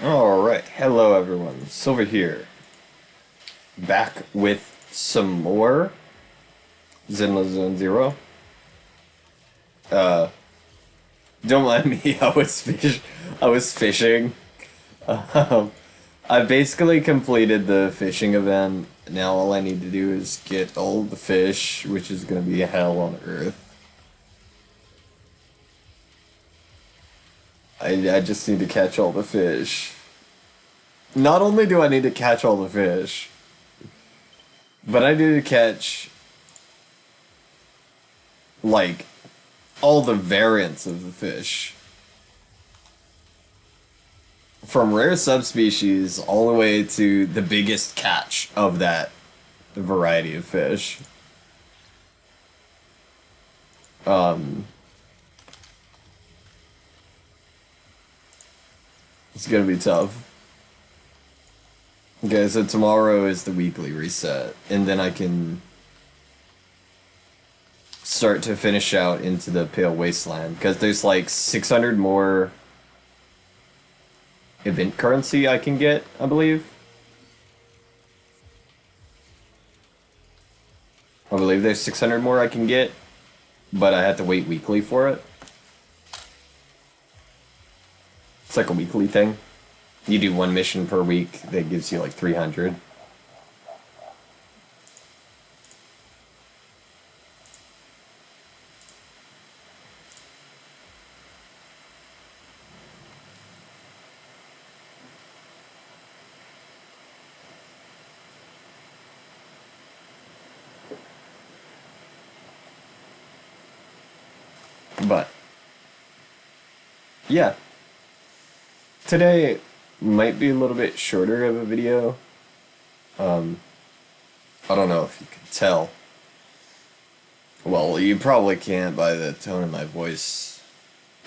Alright, hello everyone, Silver here, back with some more Zenless Zone Zero. Uh, don't mind me, I was fishing. Um, I basically completed the fishing event. Now all I need to do is get all the fish, which is gonna be hell on earth. I just need to catch all the fish. Not only do I need to catch all the fish, but I need to catch like all the variants of the fish. From rare subspecies all the way to the biggest catch of that variety of fish. Um, it's gonna be tough. Okay, so tomorrow is the weekly reset, and then I can start to finish out into the Pale Wasteland, because there's like 600 more event currency I can get, I believe. I believe there's 600 more I can get, but I have to wait weekly for it. It's like a weekly thing. You do one mission per week that gives you like 300. But yeah, today might be a little bit shorter of a video. Um, I don't know if you can tell. Well, you probably can't by the tone of my voice.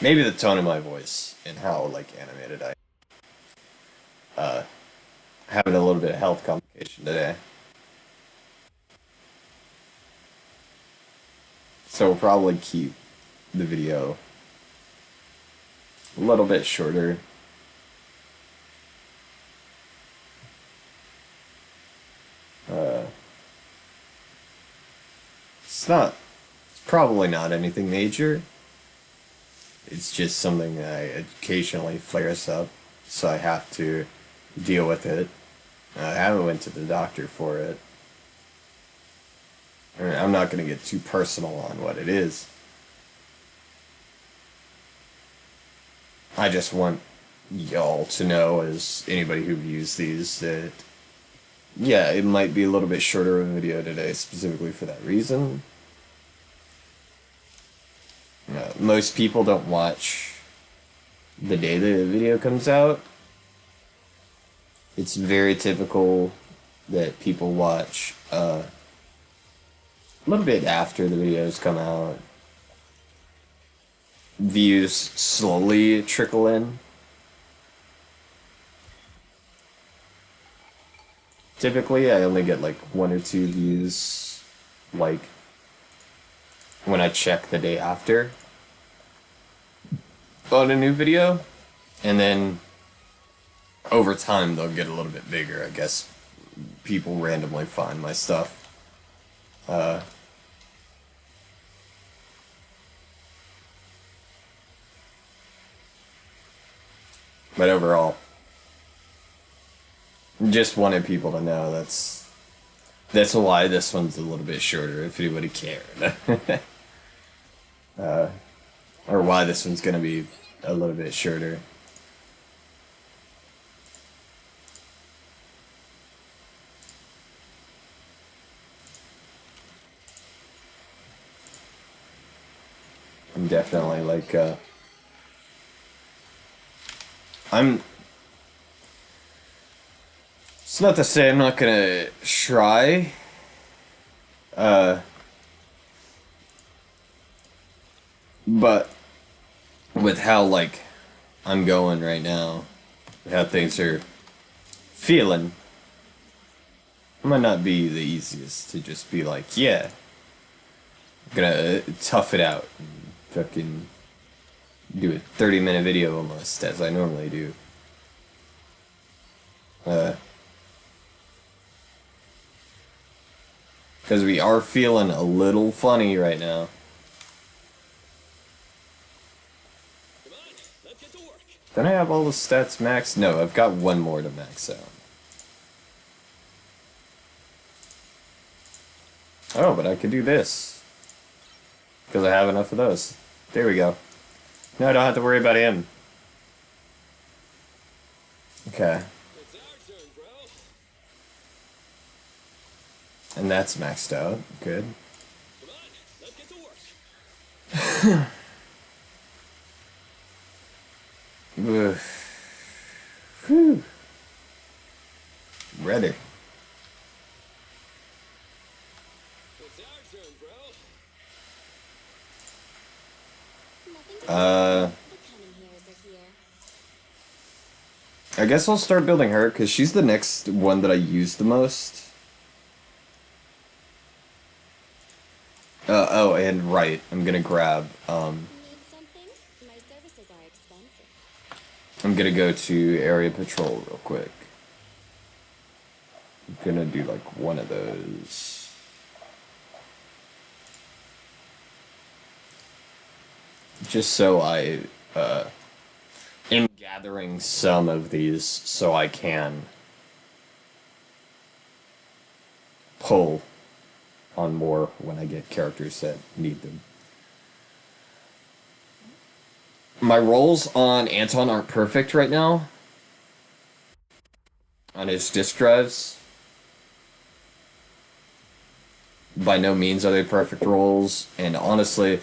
Maybe the tone of my voice and how like animated I am. Having a little bit of health complication today. So we'll probably keep the video a little bit shorter. Uh, it's probably not anything major. It's just something that occasionally flares up, so I have to deal with it. I haven't went to the doctor for it. I'm not going to get too personal on what it is. I just want y'all to know, as anybody who views these, that yeah, it might be a little bit shorter of a video today, specifically for that reason. Most people don't watch the day the video comes out. It's very typical that people watch a little bit after the videos come out. Views slowly trickle in. Typically, I only get like 1 or 2 views, like when I check the day after on a new video, and then over time they'll get a little bit bigger. I guess people randomly find my stuff. Uh, but overall, just wanted people to know that's why this one's a little bit shorter, if anybody cared. uh, or why this one's gonna be a little bit shorter. I'm definitely like I'm it's not to say I'm not gonna try. Uh but with how like I'm going right now, how things are feeling, it might not be the easiest to just be like, yeah, I'm gonna tough it out and fucking do a 30-minute video almost as I normally do. Because we are feeling a little funny right now. Don't I have all the stats maxed? No, I've got one more to max out. Oh, but I could do this. Because I have enough of those. There we go. No, I don't have to worry about him. Okay. And that's maxed out. Good. Whew. Ready. I guess I'll start building her, because she's the next one that I use the most. Oh, and right, I'm gonna grab, I'm gonna go to area patrol real quick. I'm gonna do, like, one of those. Just so I, am gathering some of these so I can pull on more when I get characters that need them. My rolls on Anton aren't perfect right now. On his disk drives. By no means are they perfect rolls, and honestly,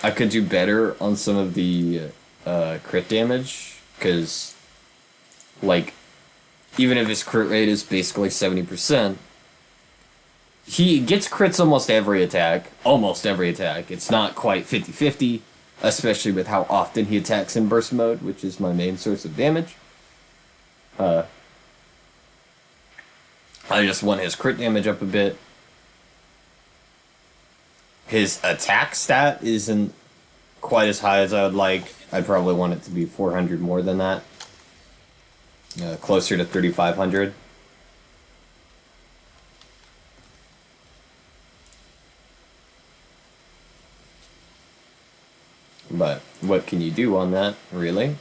I could do better on some of the crit damage, because, like, even if his crit rate is basically 70%, he gets crits almost every attack. Almost every attack. It's not quite 50-50, especially with how often he attacks in burst mode, which is my main source of damage. I just want his crit damage up a bit. His attack stat isn't quite as high as I would like. I'd probably want it to be 400 more than that. Closer to 3,500. But what can you do on that, really?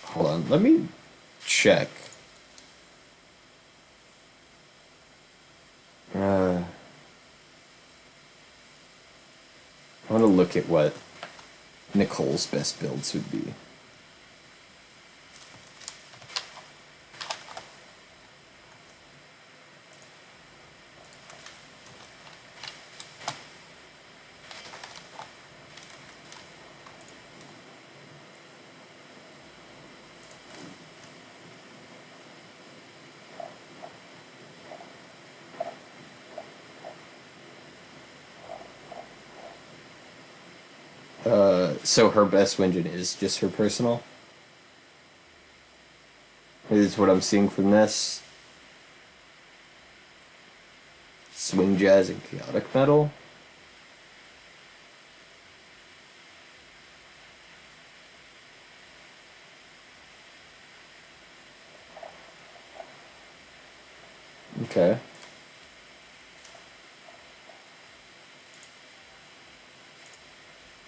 Hold on, let me check. I want to look at what Nicole's best builds would be. So her best engine is just her personal? Is what I'm seeing from this. Swing Jazz and Chaotic Metal. Okay.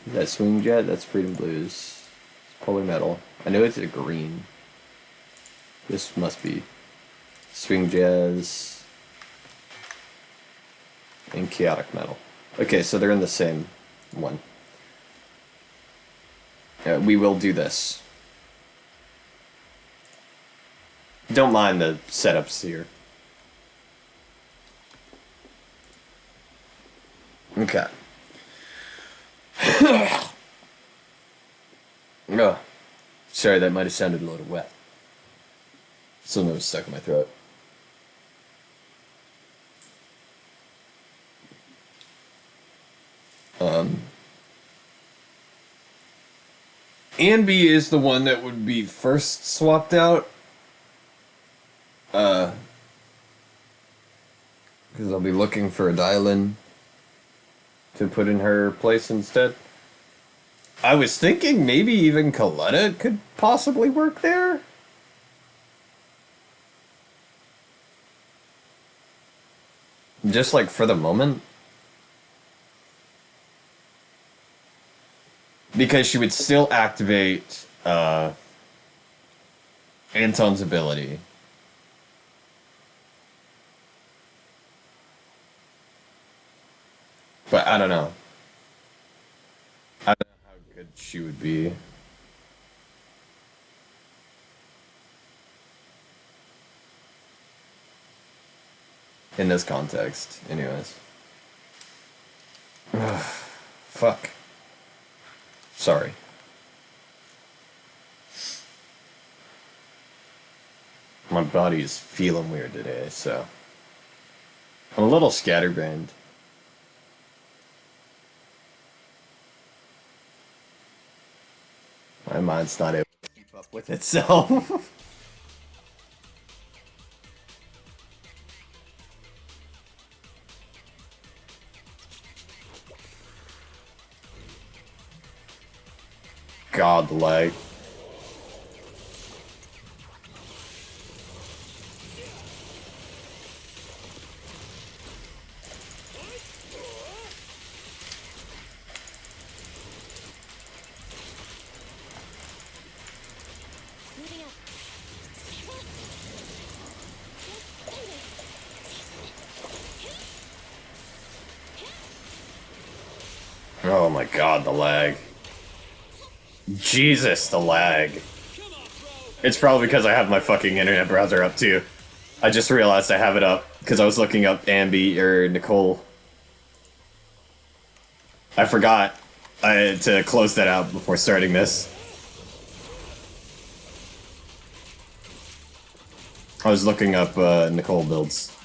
That Swing Jet, that's Freedom Blues. It's Polar Metal. I know it's a green. This must be Swing Jazz and Chaotic Metal. Okay, so they're in the same one. We will do this. Don't mind the setups here. Okay. Oh, sorry, that might have sounded a little wet. Something was stuck in my throat. Anby is the one that would be first swapped out. Because I'll be looking for a dial-in to put in her place instead. I was thinking maybe even Coletta could possibly work there. Just like for the moment. Because she would still activate Anton's ability. But I don't know. I don't know how good she would be in this context, anyways. Fuck. Sorry. My body is feeling weird today, so I'm a little scatterbrained. My mind's not able to keep up with itself. God, like. Oh my god, the lag. Jesus, the lag. It's probably because I have my fucking internet browser up too. I just realized I have it up because I was looking up Ambi or Nicole. I forgot to close that out before starting this. I was looking up Nicole builds.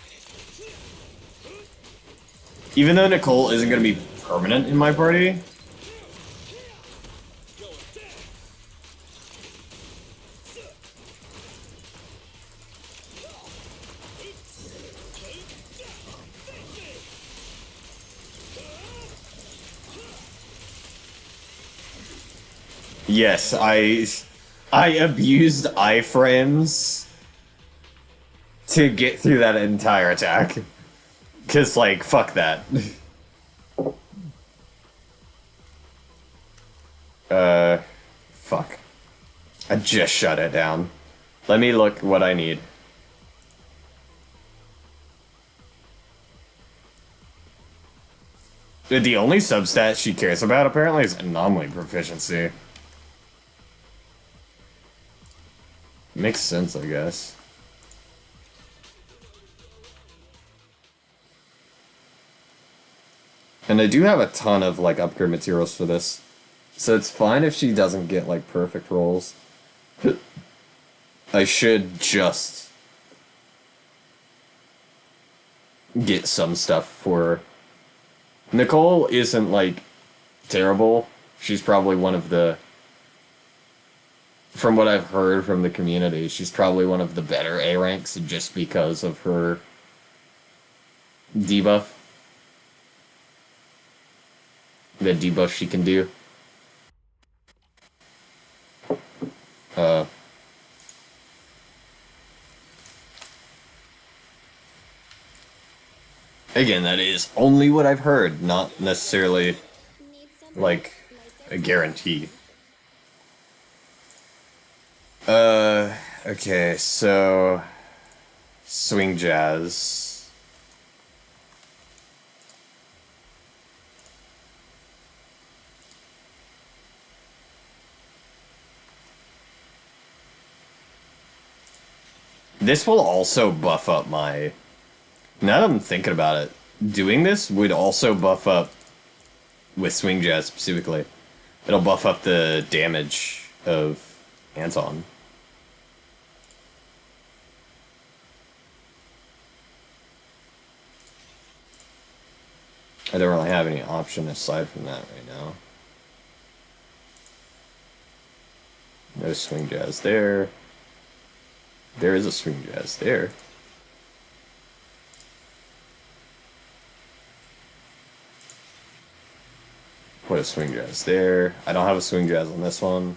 Even though Nicole isn't going to be permanent in my party, yes, I abused iframes to get through that entire attack. Cause like, fuck that. Fuck. I just shut it down. Let me look what I need. The only substat she cares about apparently is anomaly proficiency. Makes sense, I guess. And I do have a ton of like upgrade materials for this. So it's fine if she doesn't get like perfect rolls. I should just get some stuff for her. Nicole isn't like terrible. She's probably one of the, from what I've heard from the community, she's probably one of the better A ranks just because of her debuff. The debuff she can do. Again, that is only what I've heard, not necessarily like a guarantee. Okay, so swing jazz. This will also buff up my... Now that I'm thinking about it, doing this would also buff up, with swing jazz specifically, it'll buff up the damage of Anton. I don't really have any option aside from that right now. No swing jazz there. There is a swing jazz there. put a swing jazz there. I don't have a swing jazz on this one.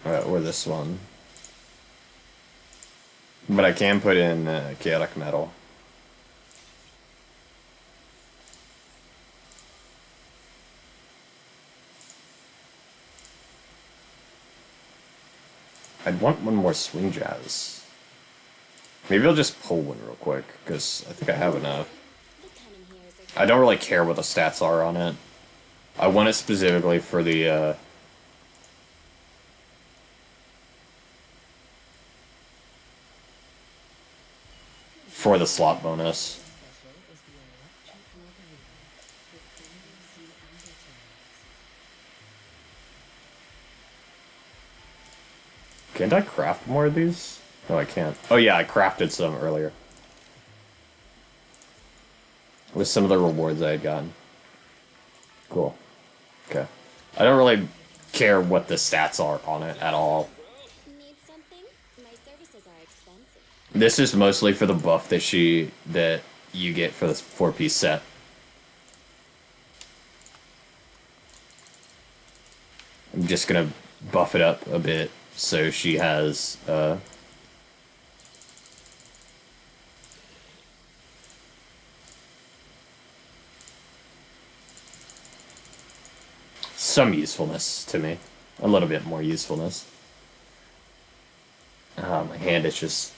Or this one. But I can put in chaotic metal. I'd want one more swing jazz. Maybe I'll just pull one real quick, because I think I have enough. I don't really care what the stats are on it. I want it specifically for the, for the slot bonus. Can't I craft more of these? No, I can't. Oh yeah, I crafted some earlier. With some of the rewards I had gotten. Cool. Okay. I don't really care what the stats are on it at all. Need something? My services are expensive. This is mostly for the buff that you get for this 4-piece set. I'm just gonna buff it up a bit so she has some usefulness to me. A little bit more usefulness. My hand is just...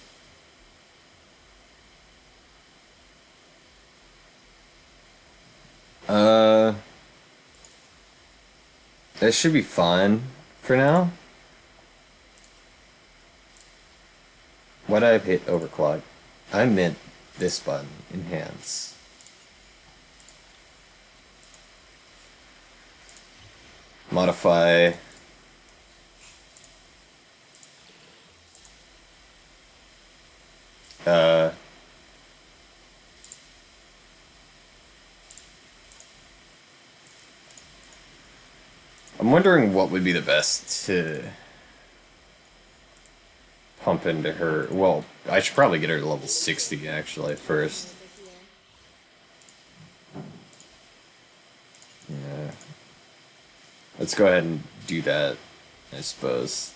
That should be fine for now. Why did I hit overclock? I meant this button, enhance. Modify. I'm wondering what would be the best to pump into her. Well, I should probably get her to level 60 actually first. Yeah. Let's go ahead and do that, I suppose.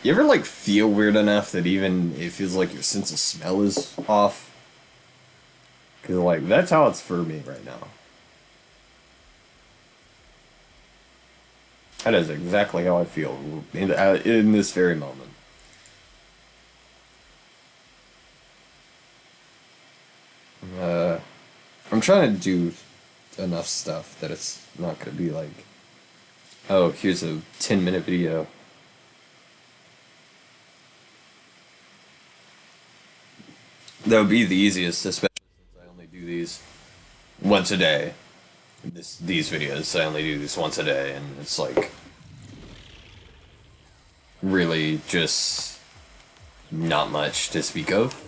You ever, like, feel weird enough that even it feels like your sense of smell is off? Because, like, that's how it's for me right now. That is exactly how I feel in this very moment. I'm trying to do enough stuff that it's not going to be like, oh, here's a 10-minute video. That would be the easiest, especially since I only do these once a day. These videos, I only do these once a day, and it's like really just not much to speak of.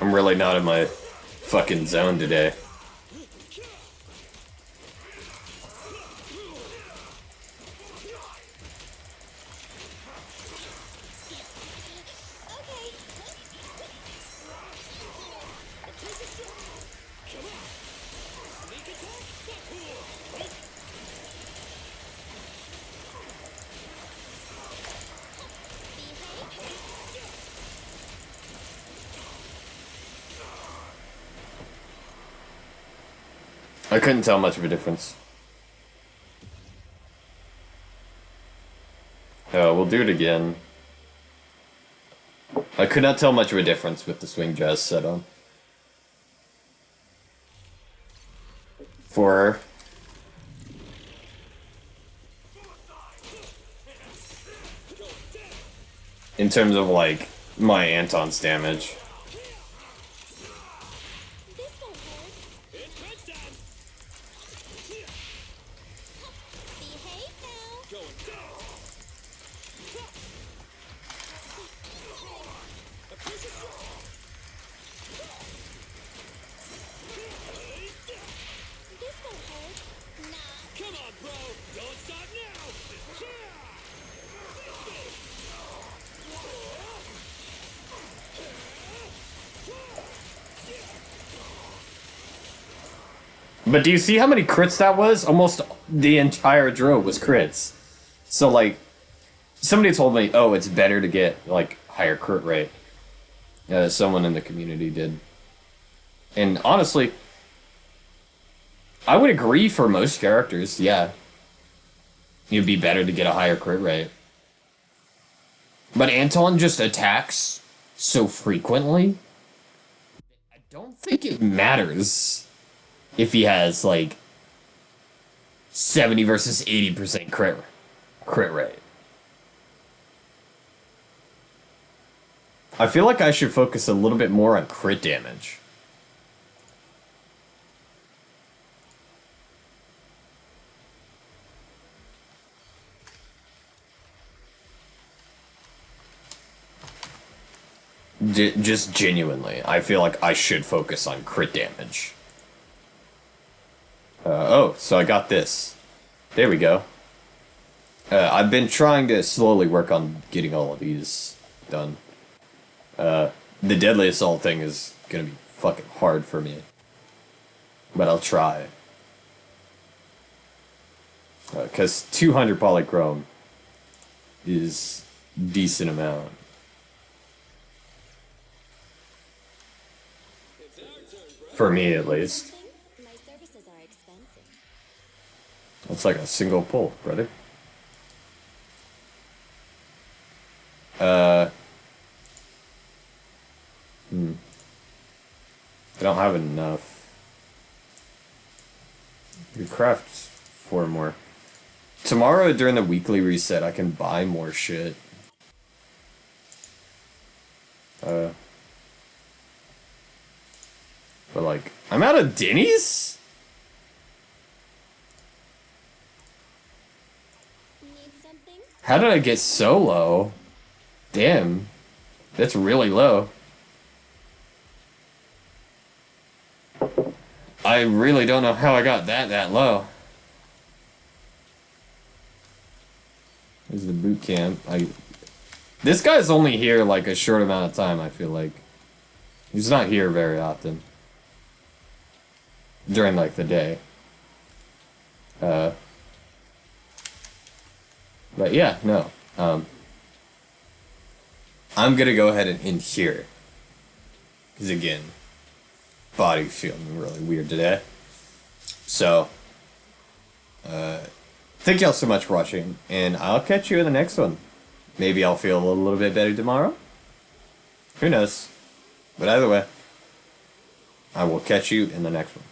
I'm really not in my fucking zone today. I couldn't tell much of a difference. We'll do it again. I could not tell much of a difference with the swing jazz set on. For her. In terms of, like, my Anton's damage. But do you see how many crits that was? Almost the entire draw was crits. So, like, somebody told me, oh, it's better to get, like, higher crit rate. Someone in the community did. And honestly, I would agree for most characters, yeah. It'd be better to get a higher crit rate. But Anton just attacks so frequently, I don't think it matters if he has, like, 70 versus 80% crit rate. I feel like I should focus a little bit more on crit damage. Just genuinely, I feel like I should focus on crit damage. Oh, so I got this. There we go. I've been trying to slowly work on getting all of these done. The Deadly Assault thing is gonna be fucking hard for me. But I'll try. Because 200 polychrome is decent amount. For me, at least. My services are expensive. That's like a single pull, brother. I don't have enough. We craft 4 more. Tomorrow, during the weekly reset, I can buy more shit. But like, I'm out of Denny's? Need something? How did I get so low? Damn. That's really low. I really don't know how I got that low. This is the boot camp. This guy's only here like a short amount of time, I feel like. He's not here very often. During like the day. But yeah, no. I'm gonna go ahead and end here. Because again, body feeling really weird today. So, thank y'all so much for watching, and I'll catch you in the next one. Maybe I'll feel a little bit better tomorrow. Who knows? But either way, I will catch you in the next one.